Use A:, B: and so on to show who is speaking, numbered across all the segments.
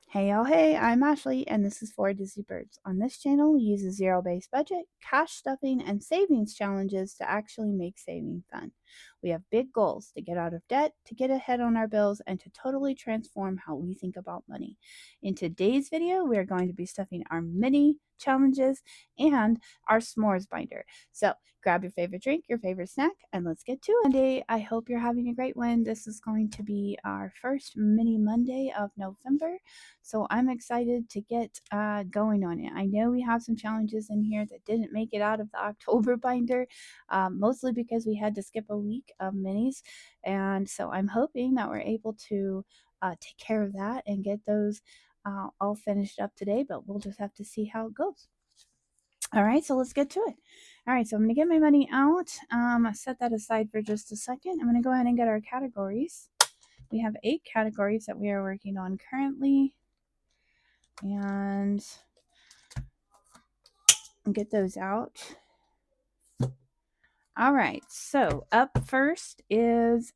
A: Hey y'all, hey, I'm Ashley, and this is For Disney Birds. On this channel, we use a zero-based budget, cash stuffing, and savings challenges to actually make saving fun. We have big goals to get out of debt, to get ahead on our bills, and to totally transform how we think about money. In today's video, we are going to be stuffing our mini challenges and our s'mores binder. So grab your favorite drink, your favorite snack, and let's get to it. Monday, I hope you're having a great one. This is going to be our first mini Monday of November. So I'm excited to get going on it. I know we have some challenges in here that didn't make it out of the October binder, mostly because we had to skip a week of minis. And so I'm hoping that we're able to take care of that and get those all finished up today, but we'll just have to see how it goes. All right, so let's get to it. All right, so I'm going to get my money out. Set that aside for just a second. I'm going to go ahead and get our categories. We have 8 categories that we are working on currently, and get those out. All right, so up first is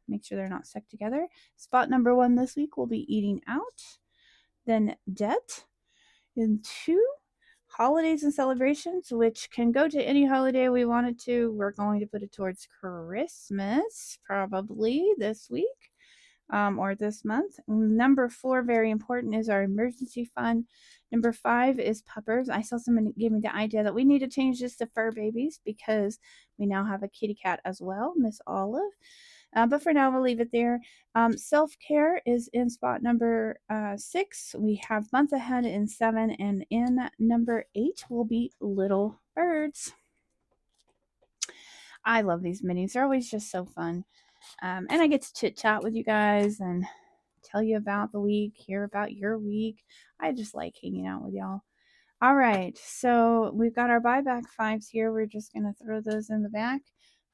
A: make sure they're not stuck together. Spot number 1 this week will be eating out, then debt, then 2 holidays and celebrations, which can go to any holiday we wanted to. We're going to put it towards Christmas probably this week. Or this month. Number 4, very important, is our emergency fund. Number 5 is puppers. I saw someone give me the idea that we need to change this to fur babies because we now have a kitty cat as well, Miss Olive. But for now, we'll leave it there. Self-care is in spot number 6. We have month ahead in 7, and in number 8 will be little birds. I love these minis. They're always just so fun. And I get to chit chat with you guys and tell you about the week, hear about your week. I just like hanging out with y'all. All right, so we've got our buyback 5s here. We're just going to throw those in the back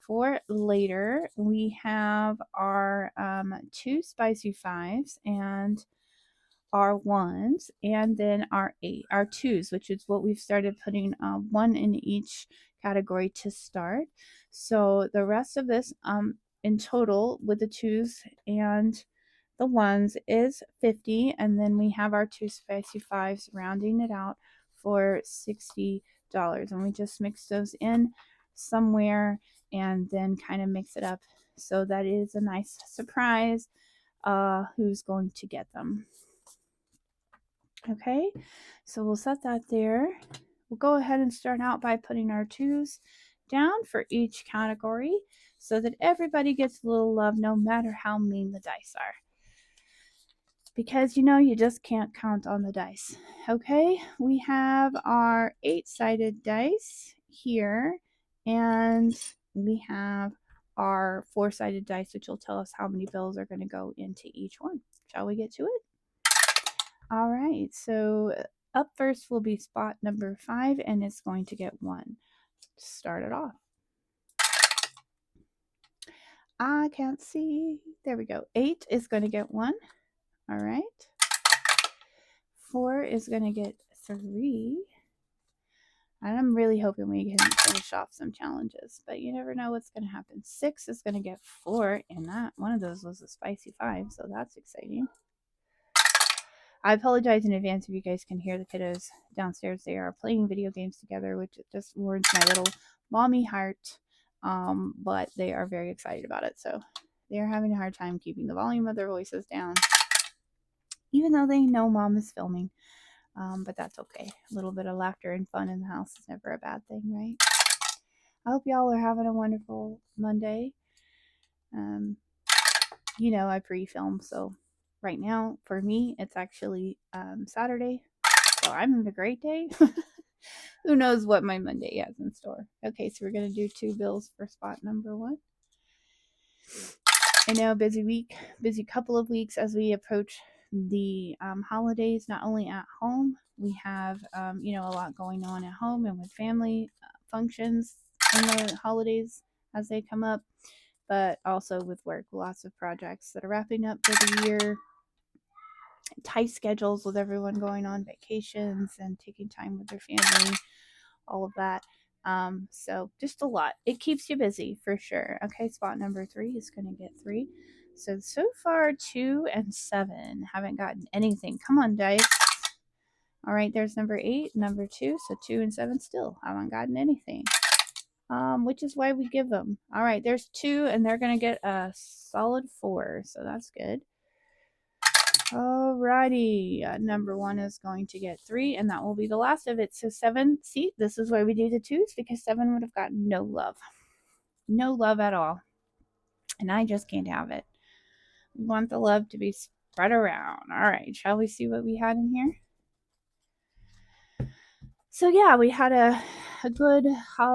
A: for later. We have our 2 spicy 5s and our 1s, and then our 2s, which is what we've started putting 1 in each category to start. So the rest of this in total with the 2s and the 1s is 50, and then we have our 2 spicy 5s rounding it out for $60, and we just mix those in somewhere and then kind of mix it up so that it is a nice surprise who's going to get them. Okay, so we'll set that there. We'll go ahead and start out by putting our 2s down for each category so that everybody gets a little love no matter how mean the dice are. Because you just can't count on the dice. Okay, we have our 8-sided dice here, and we have our 4-sided dice, which will tell us how many bills are going to go into each one. Shall we get to it? All right, so up first will be spot number 5, and it's going to get 1. Start it off. I can't see. There we go. 8 is going to get 1. All right. 4 is going to get 3. And I'm really hoping we can finish off some challenges, but you never know what's going to happen. 6 is going to get 4, and that one of those was a spicy 5, so that's exciting. I apologize in advance if you guys can hear the kiddos downstairs. They are playing video games together, which just warms my little mommy heart. But they are very excited about it, so they are having a hard time keeping the volume of their voices down, even though they know mom is filming. But that's okay. A little bit of laughter and fun in the house is never a bad thing, right? I hope y'all are having a wonderful Monday. I pre-film, so right now for me it's actually Saturday, so I'm having a great day. Who knows what my Monday has in store. Okay, so we're gonna do 2 bills for spot number 1. I know, busy week, busy couple of weeks as we approach the holidays. Not only at home, we have a lot going on at home and with family functions in the holidays as they come up, but also with work. Lots of projects that are wrapping up for the year, tight schedules with everyone going on vacations and taking time with their family, all of that. So just a lot. It keeps you busy for sure. Okay, spot number 3 is going to get 3. So far 2 and 7 haven't gotten anything. Come on, dice. All right, there's number 8, number 2. So 2 and 7 still haven't gotten anything. Which is why we give them. All right, there's 2, and they're going to get a solid 4. So that's good. Alrighty, number 1 is going to get 3, and that will be the last of it. So 7, see, this is why we do the 2s, because 7 would have gotten no love. No love at all. And I just can't have it. We want the love to be spread around. Alright, shall we see what we had in here? So yeah, we had a good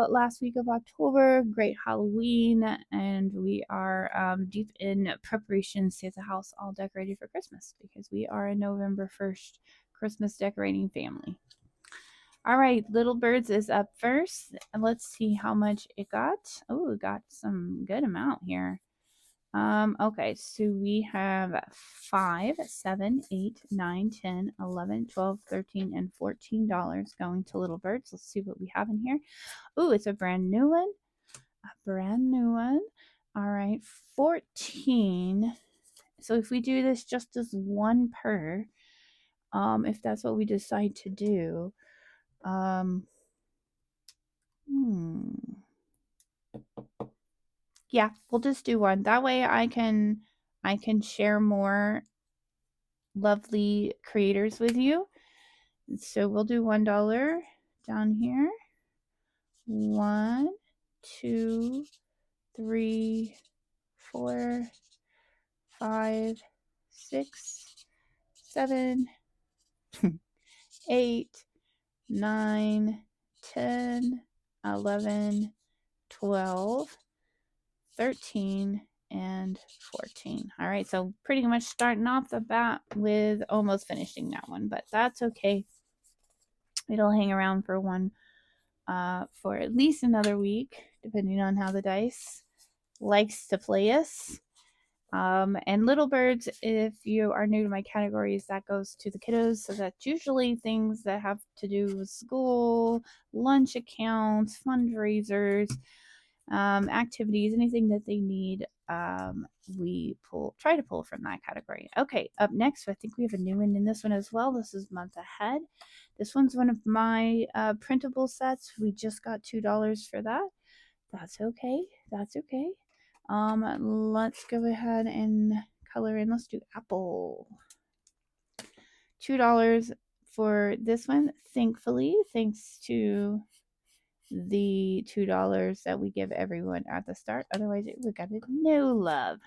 A: last week of October, great Halloween, and we are deep in preparations to get the house all decorated for Christmas because we are a November 1st Christmas decorating family. All right, Little Birds is up first, and let's see how much it got. Oh, it got some good amount here. Okay, so we have 5, 7, 8, 9, 10, 11, 12, 13, and $14 going to Little Birds. Let's see what we have in here. Ooh, it's a brand new one. A brand new one. All right, 14. So if we do this just as one per, if that's what we decide to do, yeah, we'll just do one. That way I can share more lovely creators with you. So we'll do $1 down here. 1, 2, 3, 4, 5, 6, 7, 8, 9, 10, 11, 12, 13, and 14. All right, so pretty much starting off the bat with almost finishing that one, but that's okay. It'll hang around for for at least another week, depending on how the dice likes to play us. And Little Birds, if you are new to my categories, that goes to the kiddos. So that's usually things that have to do with school, lunch accounts, fundraisers, activities, anything that they need. We try to pull from that category. Okay, up next, I think we have a new one in this one as well. This is Month Ahead. This one's one of my printable sets. We just got $2 for that. That's okay. That's okay. Let's go ahead and color in. Let's do apple. $2 for this one. Thankfully, thanks to the $2 that we give everyone at the start. Otherwise, it would have got no love.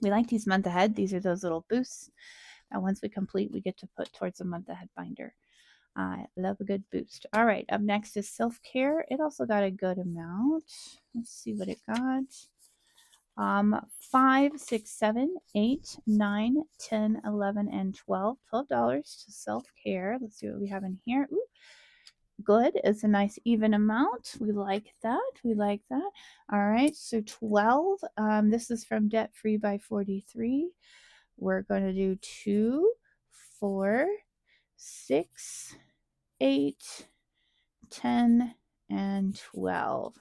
A: We like these month ahead. These are those little boosts. And once we complete, we get to put towards a month ahead binder. I love a good boost. All right, up next is self-care. It also got a good amount. Let's see what it got. 5, 6, 7, 8, 9, 10, 11, and 12. $12 to self-care. Let's see what we have in here. Ooh, good. It's a nice even amount. We like that. We like that. All right, so 12. This is from Debt Free by 43. We're going to do 2, 4, 6, 8, 10, and 12.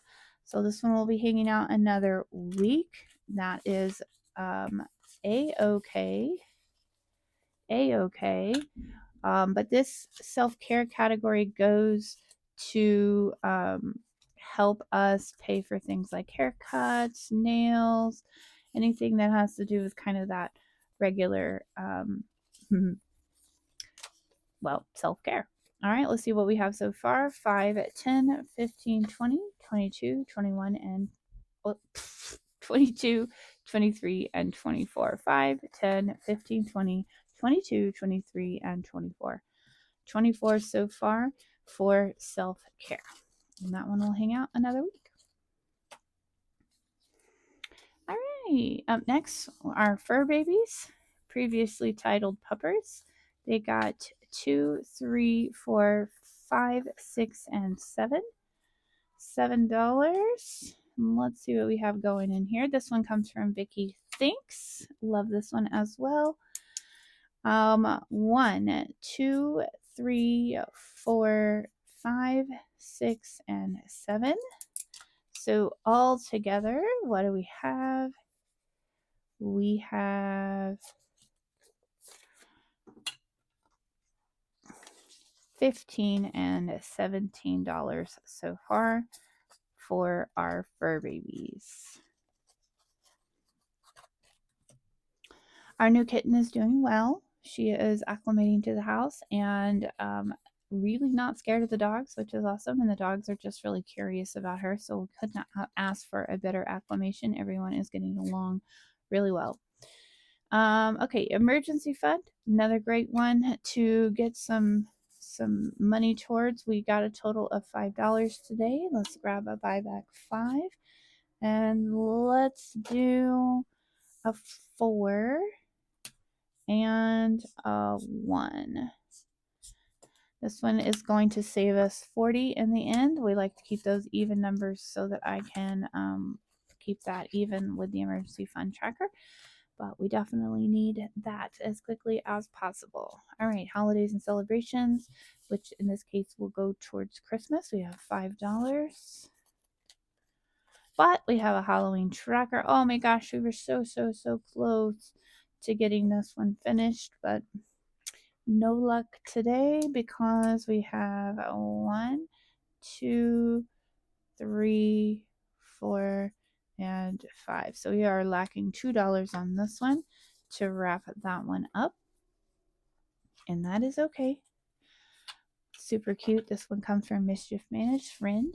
A: So this one will be hanging out another week. That is a-okay. A-okay. But this self-care category goes to help us pay for things like haircuts, nails, anything that has to do with kind of that regular, well, self-care. All right, let's see what we have so far. 5, 10, 15, 20, 22, 21, and 22, 23, and 24. 5, 10, 15, 20, 22, 23, and 24. 24 so far for self-care. And that one will hang out another week. All right, up next are fur babies, previously titled puppers. They got 2, 3, 4, 5, 6, and 7. $7. Let's see what we have going in here. This one comes from Vicky Thanks. Love this one as well. 1, 2, 3, 4, 5, 6, and 7. So all together, what do we have? we have $15 and $17 so far for our fur babies. Our new kitten is doing well. She is acclimating to the house and really not scared of the dogs, which is awesome. And the dogs are just really curious about her. So we could not ask for a better acclimation. Everyone is getting along really well. Okay, emergency fund, another great one to get some money towards. We got a total of $5 today. Let's grab a buyback 5 and let's do a 4 and a 1. This one is going to save us 40 in the end. We like to keep those even numbers so that I can keep that even with the emergency fund tracker. But we definitely need that as quickly as possible. All right, holidays and celebrations, which in this case will go towards Christmas. We have $5. But we have a Halloween tracker. Oh my gosh, we were so close to getting this one finished, but no luck today because we have 1, 2, 3, 4, and 5. So we are lacking $2 on this one to wrap that one up. And that is okay. Super cute. This one comes from Mischief Managed Friend.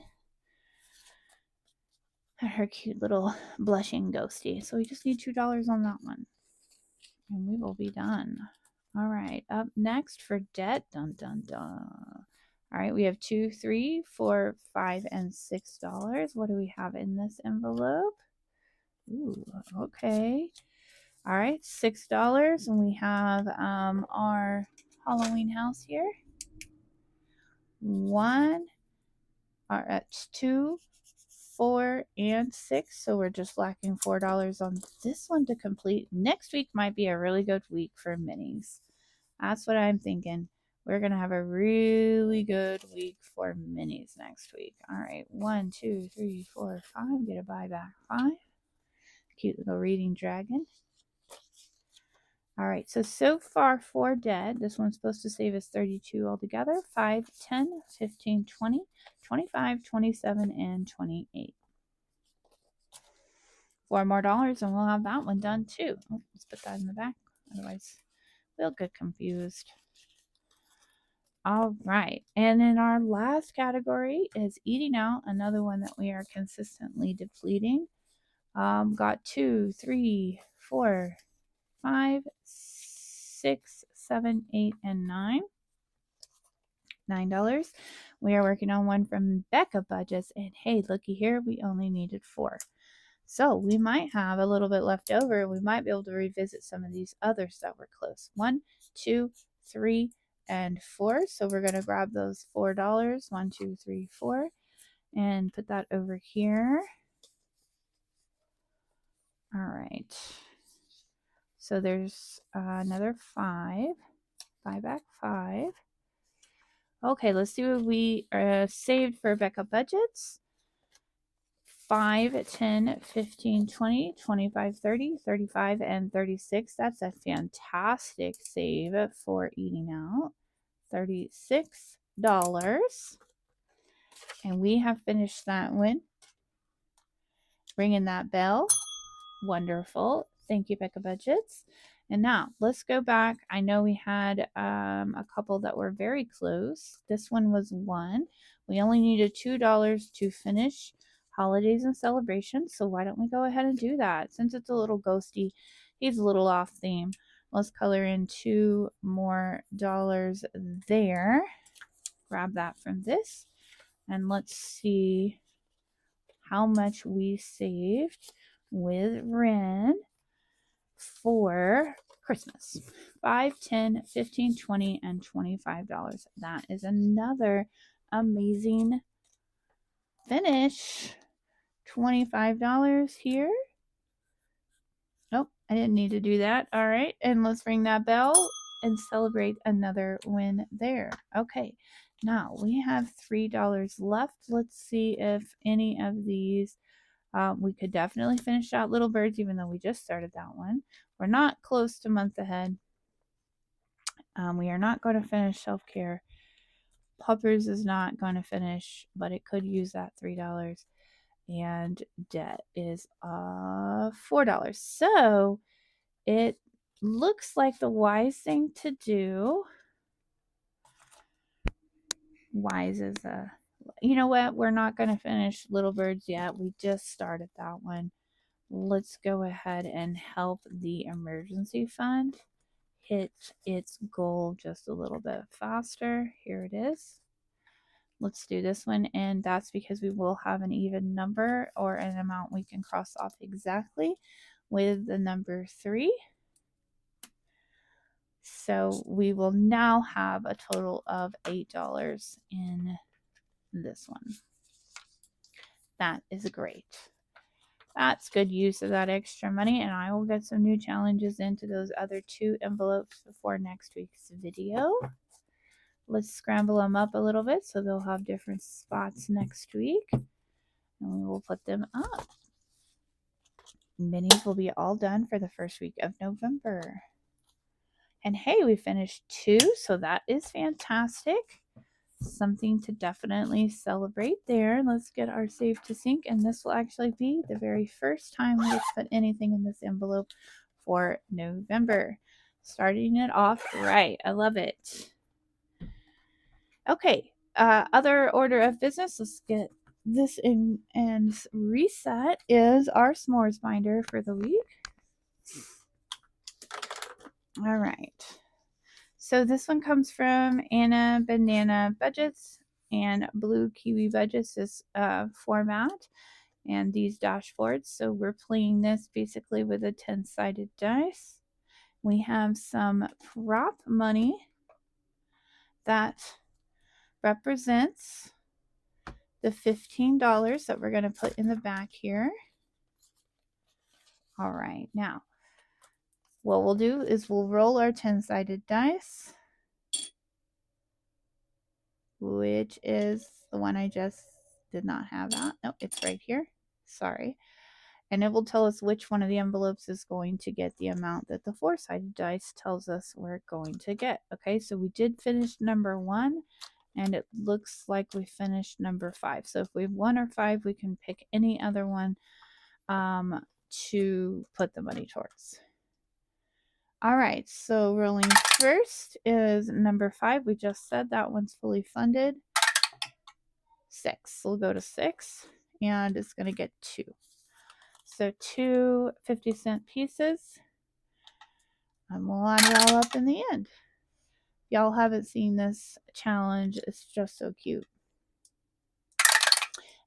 A: Her cute little blushing ghosty. So we just need $2 on that one. And we will be done. All right, up next for debt. Dun dun dun. All right, we have $2, $3, $4, $5, and $6. What do we have in this envelope? Ooh, okay. All right, $6, and we have our Halloween house here. 1, or 2, 4, and 6. So we're just lacking $4 on this one to complete. Next week might be a really good week for minis. That's what I'm thinking. We're going to have a really good week for minis next week. All right. 1, 2, 3, 4, 5. Get a buyback 5. Cute little reading dragon. All right. So far for dead, this one's supposed to save us 32 altogether. 5, 10, 15, 20, 25, 27, and 28. 4 more dollars and we'll have that one done too. Oh, let's put that in the back. Otherwise, we'll get confused. All right. And then our last category is eating out, another one that we are consistently depleting. Got 2, 3, 4, 5, 6, 7, 8, and 9. $9. We are working on one from Becca Budgets. And hey, looky here, we only needed 4. So we might have a little bit left over. We might be able to revisit some of these others that were close. 1, 2, 3, and 4. So we're going to grab those $4. 1, 2, 3, 4. And put that over here. All right. So there's another 5. Buyback 5. Okay, let's see what we saved for Becca Budgets. 5, 10, 15, 20, 25, 30, 35, and 36. That's a fantastic save for eating out. $36. And we have finished that one. Ringing that bell. Wonderful. Thank you, Becca Budgets. And now let's go back. I know we had a couple that were very close. This one was 1. We only needed $2 to finish holidays and celebrations. So why don't we go ahead and do that? Since it's a little ghosty, he's a little off theme. Let's color in $2 more there. Grab that from this. And let's see how much we saved with Ren for Christmas. 5, 10, 15, 20, and $25. That is another amazing finish. $25 here. Nope, I didn't need to do that. All right, and let's ring that bell and celebrate another win there. Okay, now we have $3 left. Let's see if any of these We could definitely finish out Little Birds, even though we just started that one. We're not close to month ahead. We are not going to finish Self Care. Puppers is not going to finish, but it could use that $3. And debt is $4. So it looks like the wise thing to do. Wise is you know what? We're not going to finish Little Birds yet. We just started that one. Let's go ahead and help the emergency fund hit its goal just a little bit faster. Here it is. Let's do this one, and that's because we will have an even number or an amount we can cross off exactly with the number 3. So we will now have a total of $8 in this one. That is great. That's good use of that extra money, and I will get some new challenges into those other 2 envelopes before next week's video. Let's scramble them up a little bit so they'll have different spots next week, and we will put them up. Minis will be all done for the first week of November. And hey, we finished 2, so that is fantastic. Something to definitely celebrate there. Let's get our save to sync, and this will actually be the very first time we put anything in this envelope for November. Starting it off right. I love it. Okay, other order of business. Let's get this in and reset is our s'mores binder for the week. All right. So this one comes from Anna Banana Budgets and Blue Kiwi Budgets, this format and these dashboards. So we're playing this basically with a 10-sided dice. We have some prop money that represents the $15 that we're going to put in the back here. All right, now what we'll do is we'll roll our 10-sided dice, which is the one I just did not have out. No, it's right here. Sorry. And it will tell us which one of the envelopes is going to get the amount that the 4-sided dice tells us we're going to get. Okay, so we did finish number 1, and it looks like we finished number 5. So if we have 1 or 5, we can pick any other one to put the money towards. All right, so rolling first is number 5. We just said that one's fully funded. 6. We'll go to 6, and it's going to get 2. So 2 50-cent pieces. And we'll add it all up in the end. If y'all haven't seen this challenge, it's just so cute.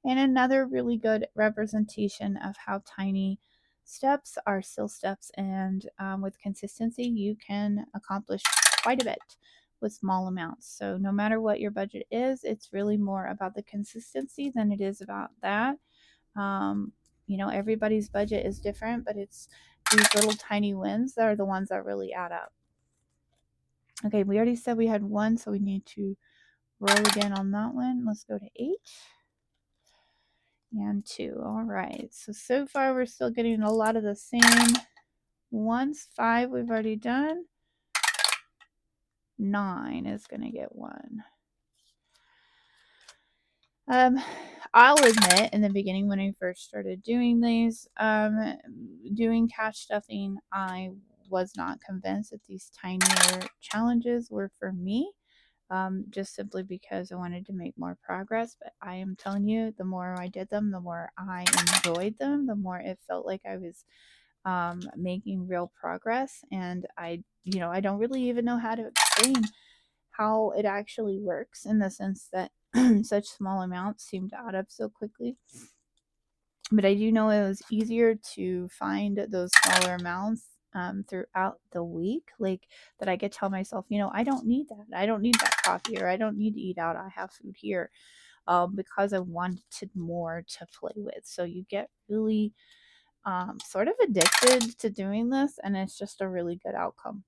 A: And another really good representation of how tiny steps are still steps, and with consistency you can accomplish quite a bit with small amounts. So no matter what your budget is, it's really more about the consistency than it is about that. You know, everybody's budget is different, but it's these little tiny wins that are the ones that really add up. Okay, we already said we had 1, so we need to roll again on that one. Let's go to 8 and 2. All right, so far we're still getting a lot of the same ones. 5 we've already done. 9 is going to get 1. I'll admit in the beginning when I first started doing these, doing cash stuffing, I was not convinced that these tinier challenges were for me, just simply because I wanted to make more progress. But I am telling you, the more I did them, the more I enjoyed them, the more it felt like I was making real progress. And I don't really even know how to explain how it actually works, in the sense that such small amounts seem to add up so quickly. But I do know it was easier to find those smaller amounts throughout the week, like that I could tell myself, I don't need that. I don't need that coffee, or I don't need to eat out. I have food here, because I wanted more to play with. So you get really sort of addicted to doing this, and it's just a really good outcome.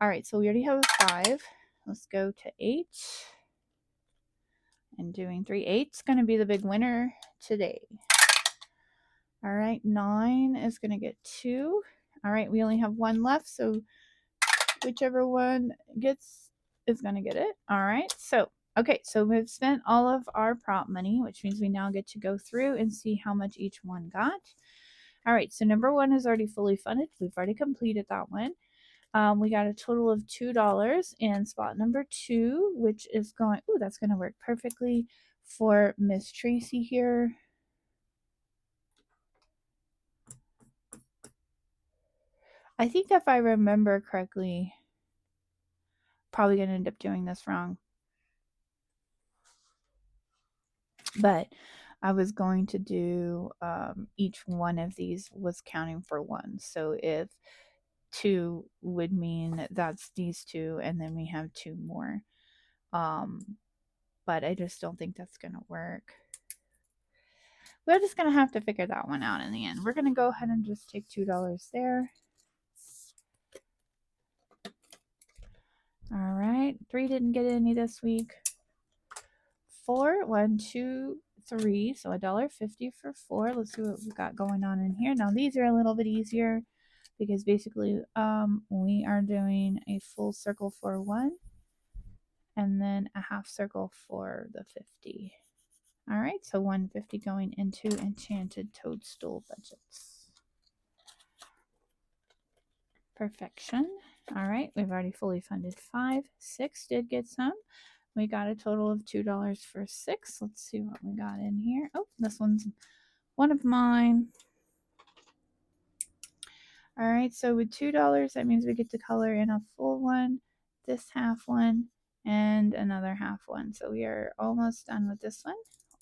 A: All right, so we already have a 5. Let's go to 8. And doing 3. 8's going to be the big winner today. All right, 9 is going to get 2. All right, we only have 1 left, so whichever one gets is going to get it. All right, so okay, so we've spent all of our prop money, which means we now get to go through and see how much each one got. All right, so number 1 is already fully funded. We've already completed that one. We got a total of $2 in spot number 2, which is going, ooh, that's going to work perfectly for Miss Tracy here. I think if I remember correctly, probably going to end up doing this wrong. But I was going to do each one of these was counting for 1. So if 2 would mean that's these 2, and then we have 2 more. But I just don't think that's going to work. We're just going to have to figure that one out in the end. We're going to go ahead and just take $2 there. All right. 3 didn't get any this week. 4, 1, 2, 3. So $1.50 for 4. Let's see what we've got going on in here. Now these are a little bit easier because basically we are doing a full circle for 1 and then a half circle for the 50. All right, so 150 going into Enchanted Toadstool budgets. Perfection. All right, we've already fully funded 5. 6 did get some. We got a total of $2 for 6. Let's see what we got in here. Oh, this one's one of mine. All right, so with $2, that means we get to color in a full one, this half one, and another half one. So we are almost done with this one.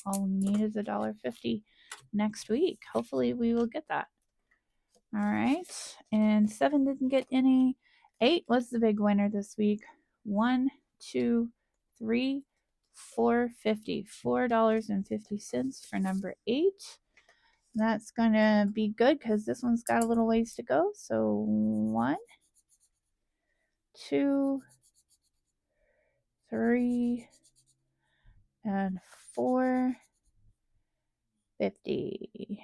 A: All we need is $1.50 next week. Hopefully we will get that. All right, and 7 didn't get any. 8 was the big winner this week. 1, 2, 3, $4.50. $4.50 for number 8. That's gonna be good because this one's got a little ways to go. So 1, 2, 3, and $4.50.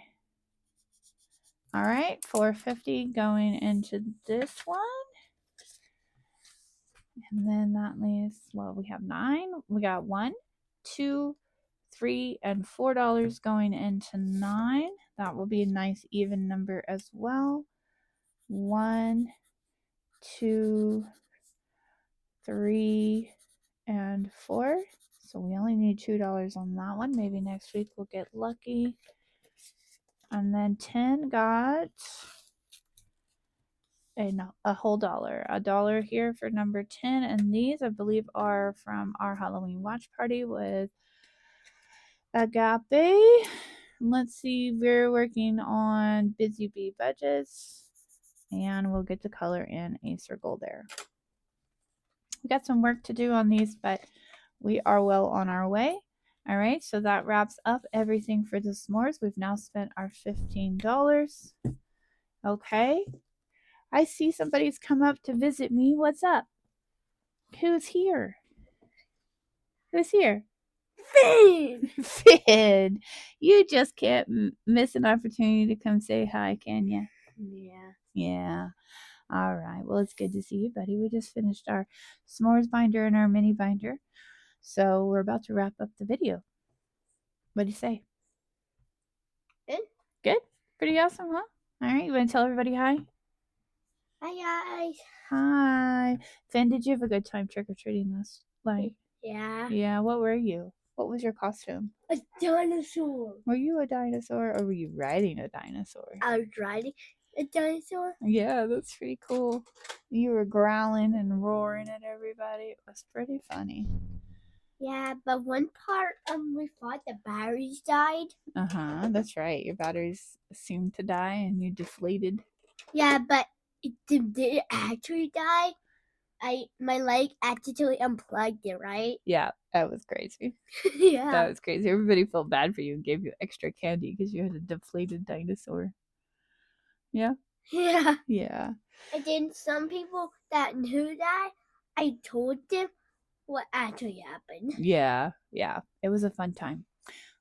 A: All right, $4.50 going into this one. And then that leaves, well, we have 9. We got 1, 2, 3, and $4 going into 9. That will be a nice even number as well. 1, 2, 3, and 4. So we only need $2 on that one. Maybe next week we'll get lucky. And then 10 got a whole dollar. $1 here for number 10. And these, I believe, are from our Halloween watch party with Agape. Let's see, we're working on Busy Bee budgets. And we'll get to color in a circle there. We got some work to do on these, but we are well on our way. All right, so that wraps up everything for the s'mores. We've now spent our $15. Okay. I see somebody's come up to visit me. What's up? Who's here? Who's here?
B: Finn!
A: Finn. You just can't miss an opportunity to come say hi, can you?
B: Yeah.
A: Yeah. All right. Well, it's good to see you, buddy. We just finished our s'mores binder and our mini binder. So we're about to wrap up the video. What do you say?
B: Good.
A: Good? Pretty awesome, huh? All right. You want to tell everybody hi?
B: Hi, guys.
A: Hi. Finn, did you have a good time trick-or-treating this night?
B: Yeah.
A: Yeah. What were you? What was your costume?
B: A dinosaur.
A: Were you a dinosaur or were you riding a dinosaur?
B: I was riding a dinosaur.
A: Yeah, that's pretty cool. You were growling and roaring at everybody. It was pretty funny.
B: Yeah, but one part we thought the batteries died.
A: That's right. Your batteries seemed to die and you deflated.
B: Yeah, but it did actually die. My leg accidentally unplugged it, right?
A: Yeah, that was crazy.
B: Yeah.
A: That was crazy. Everybody felt bad for you and gave you extra candy because you had a deflated dinosaur. Yeah?
B: Yeah.
A: Yeah.
B: And then some people that knew that, I told them what actually happened.
A: Yeah. It was a fun time.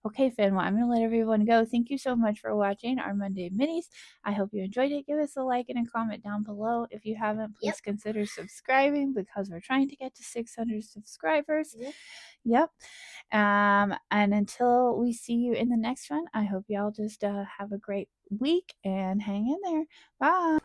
A: Okay, Finn, well, I'm going to let everyone go. Thank you so much for watching our Monday minis. I hope you enjoyed it. Give us a like and a comment down below. If you haven't,
B: Yep.
A: please consider subscribing because we're trying to get to 600 subscribers.
B: Yep.
A: Yep. And until we see you in the next one, I hope y'all just have a great week and hang in there. Bye.